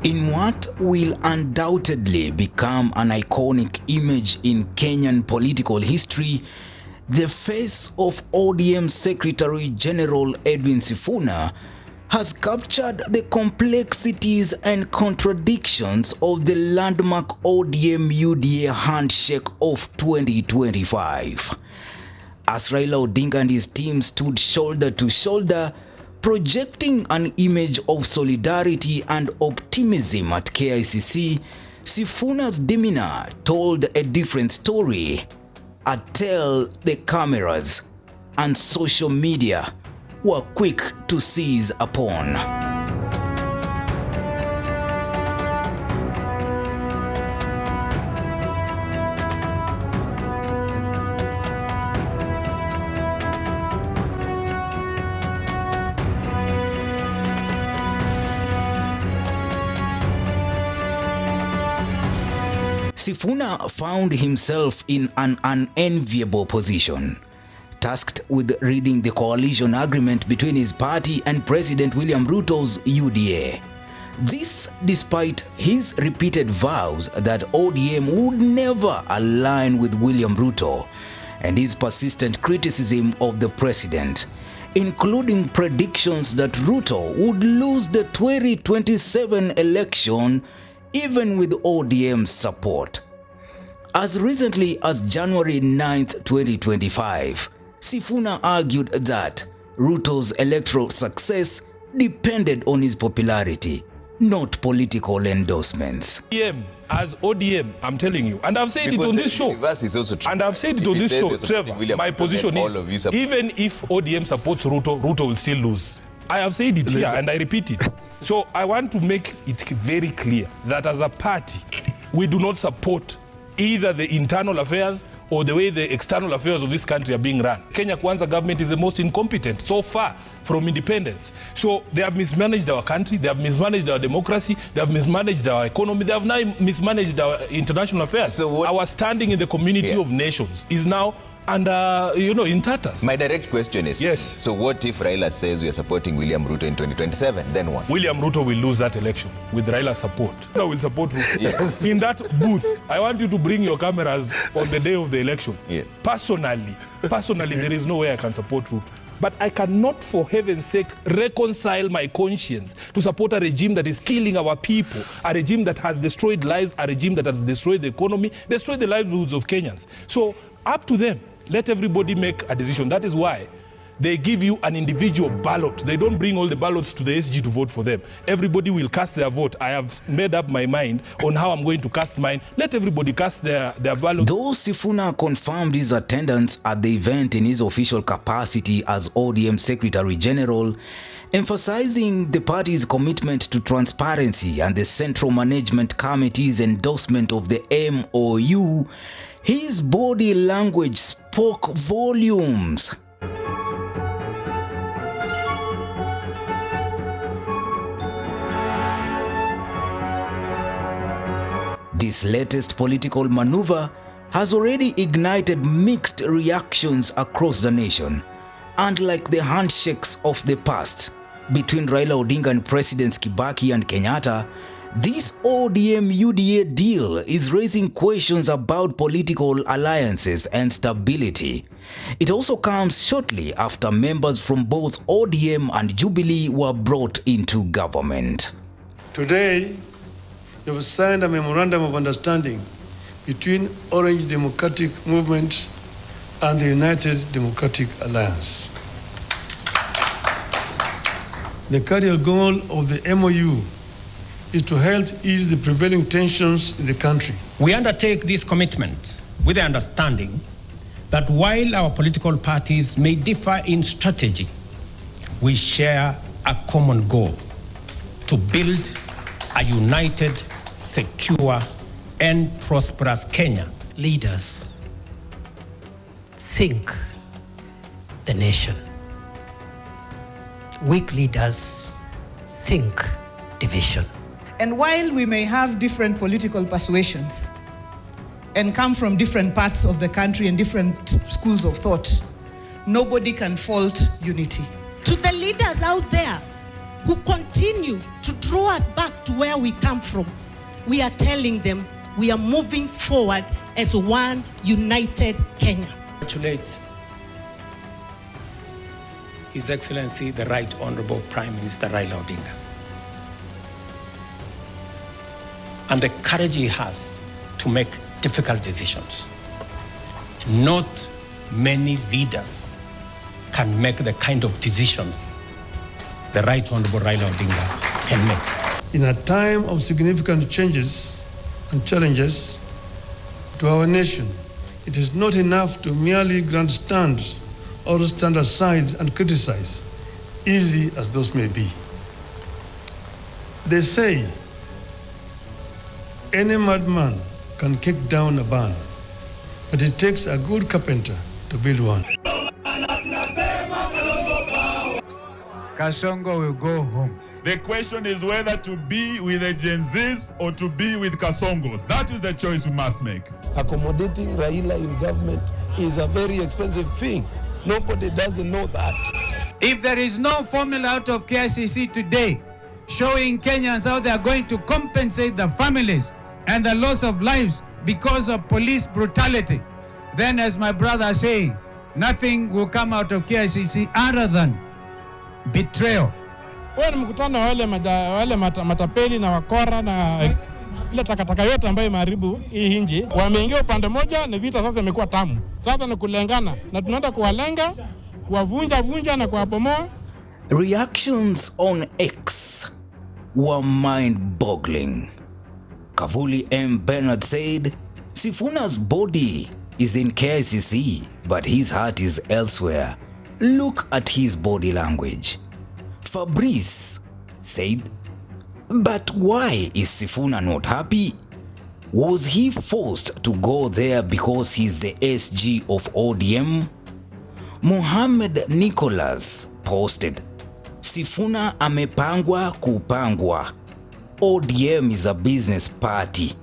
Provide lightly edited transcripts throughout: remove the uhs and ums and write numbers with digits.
In what will undoubtedly become an iconic image in Kenyan political history, the face of ODM Secretary General Edwin Sifuna has captured the complexities and contradictions of the landmark ODM UDA handshake of 2025. As Raila Odinga and his team stood shoulder to shoulder, projecting an image of solidarity and optimism at KICC, Sifuna's demeanor told a different story, a tale the cameras and social media were quick to seize upon. Sifuna found himself in an unenviable position, tasked with reading the coalition agreement between his party and President William Ruto's UDA. This despite his repeated vows that ODM would never align with William Ruto and his persistent criticism of the president, including predictions that Ruto would lose the 2027 election even with ODM's support. As recently as January 9th, 2025, Sifuna argued that Ruto's electoral success depended on his popularity, not political endorsements. As ODM, I'm telling you, and I've said because it on this show, and I've said it on this show, Trevor, my position is, even if ODM supports Ruto, Ruto will still lose. I have said it here and I repeat it. So I want to make it very clear that as a party, we do not support either the internal affairs or the way the external affairs of this country are being run. Kenya Kwanza government is the most incompetent so far from independence. So they have mismanaged our country, they have mismanaged our democracy, they have mismanaged our economy, they have now mismanaged our international affairs. So our standing in the community of nations is now under, in tatters. My direct question is, yes. So what if Raila says we are supporting William Ruto in 2027? Then what? William Ruto will lose that election with Raila's support. I will support Ruto. Yes. In that booth, I want you to bring your cameras on the day of the election. Yes. Personally, there is no way I can support Ruto. But I cannot, for heaven's sake, reconcile my conscience to support a regime that is killing our people, a regime that has destroyed lives, a regime that has destroyed the economy, destroyed the livelihoods of Kenyans. So up to them. Let everybody make a decision. That is why they give you an individual ballot. They don't bring all the ballots to the SG to vote for them. Everybody will cast their vote. I have made up my mind on how I'm going to cast mine. Let everybody cast their ballot. Though Sifuna confirmed his attendance at the event in his official capacity as ODM Secretary General, emphasizing the party's commitment to transparency and the Central Management Committee's endorsement of the MOU, his body language spoke volumes. This latest political maneuver has already ignited mixed reactions across the nation. Unlike the handshakes of the past between Raila Odinga and Presidents Kibaki and Kenyatta, this ODM UDA deal is raising questions about political alliances and stability. It also comes shortly after members from both ODM and Jubilee were brought into government. Today, you have signed a memorandum of understanding between Orange Democratic Movement and the United Democratic Alliance. The cardinal goal of the MOU is to help ease the prevailing tensions in the country. We undertake this commitment with the understanding that while our political parties may differ in strategy, we share a common goal: to build a united, secure, and prosperous Kenya. Leaders think the nation. Weak leaders think division. And while we may have different political persuasions and come from different parts of the country and different schools of thought, nobody can fault unity. To the leaders out there who continue to draw us back to where we come from, we are telling them we are moving forward as one united Kenya. Congratulate His Excellency, the Right Honorable Prime Minister Raila Odinga, and the courage he has to make difficult decisions. Not many leaders can make the kind of decisions the Right Honorable Raila Odinga can make. In a time of significant changes and challenges to our nation, it is not enough to merely grandstand or stand aside and criticize, easy as those may be. They say any madman can kick down a barn, but it takes a good carpenter to build one. Kasongo will go home. The question is whether to be with the Gen Zs or to be with Kasongo. That is the choice we must make. Accommodating Raila in government is a very expensive thing. Nobody doesn't know that. If there is no formula out of KICC today showing Kenyans how they are going to compensate the families and the loss of lives because of police brutality, then as my brother say, nothing will come out of KICC other than betrayal. Wewe ni mkutano wale matapeli na wakora na ile takataka yote ambayo imeharibu hii nchi. Wameingia upande moja na vita sasa imekuwa tamu. Sasa ni kulengana na tunaenda kuwalenga, kuwavunja na kuwabomoa. Reactions on X were mind-boggling. Kavuli M. Bernard said, Sifuna's body is in KICC, but his heart is elsewhere. Look at his body language. Fabrice said, but why is Sifuna not happy? Was he forced to go there because he's the SG of ODM? Mohammed Nicholas posted, Sifuna amepangwa kupangwa. ODM is a business party.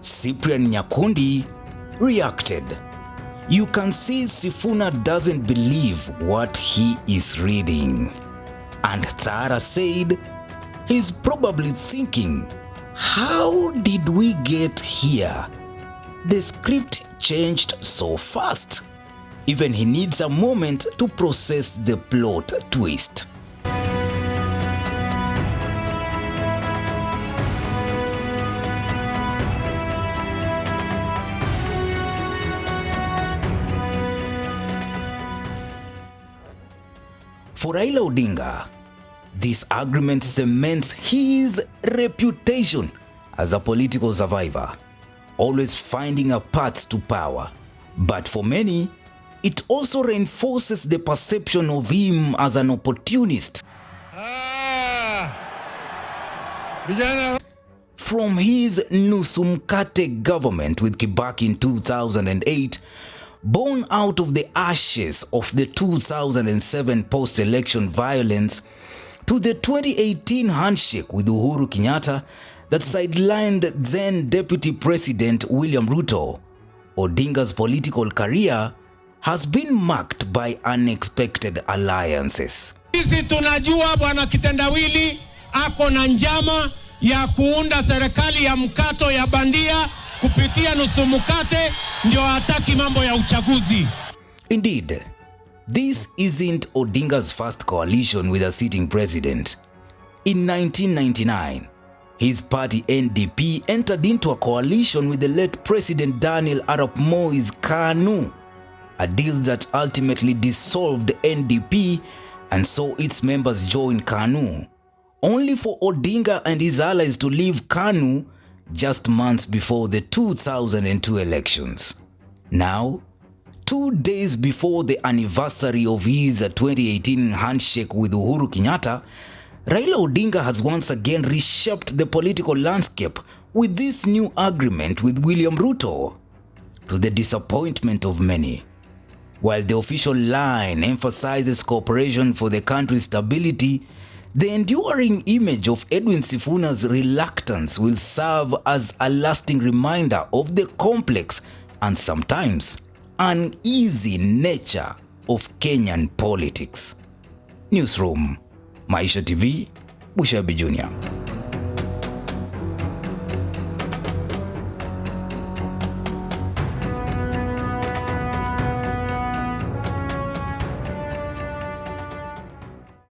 Cyprian Nyakundi reacted, you can see Sifuna doesn't believe what he is reading. And Thara said, he's probably thinking, how did we get here? The script changed so fast. Even he needs a moment to process the plot twist. For Raila Odinga, this agreement cements his reputation as a political survivor, always finding a path to power. But for many, it also reinforces the perception of him as an opportunist. From his Nusumkate government with Kibaki in 2008, born out of the ashes of the 2007 post-election violence, to the 2018 handshake with Uhuru Kenyatta that sidelined then Deputy President William Ruto, Odinga's political career has been marked by unexpected alliances. Sisi tunajua bwana kitendawili ako na njama ya kuunda serikali ya mkato ya bandia kupitia nusu mkate ndio hataki mambo ya uchaguzi. Indeed, this isn't Odinga's first coalition with a sitting president. In 1999, his party NDP entered into a coalition with the late President Daniel Arap Moi's KANU, a deal that ultimately dissolved NDP and saw its members join KANU, only for Odinga and his allies to leave KANU just months before the 2002 elections. Now, 2 days before the anniversary of his 2018 handshake with Uhuru Kenyatta, Raila Odinga has once again reshaped the political landscape with this new agreement with William Ruto, to the disappointment of many. While the official line emphasizes cooperation for the country's stability, the enduring image of Edwin Sifuna's reluctance will serve as a lasting reminder of the complex and sometimes uneasy nature of Kenyan politics. Newsroom. Maisha TV, Bushabi Junior.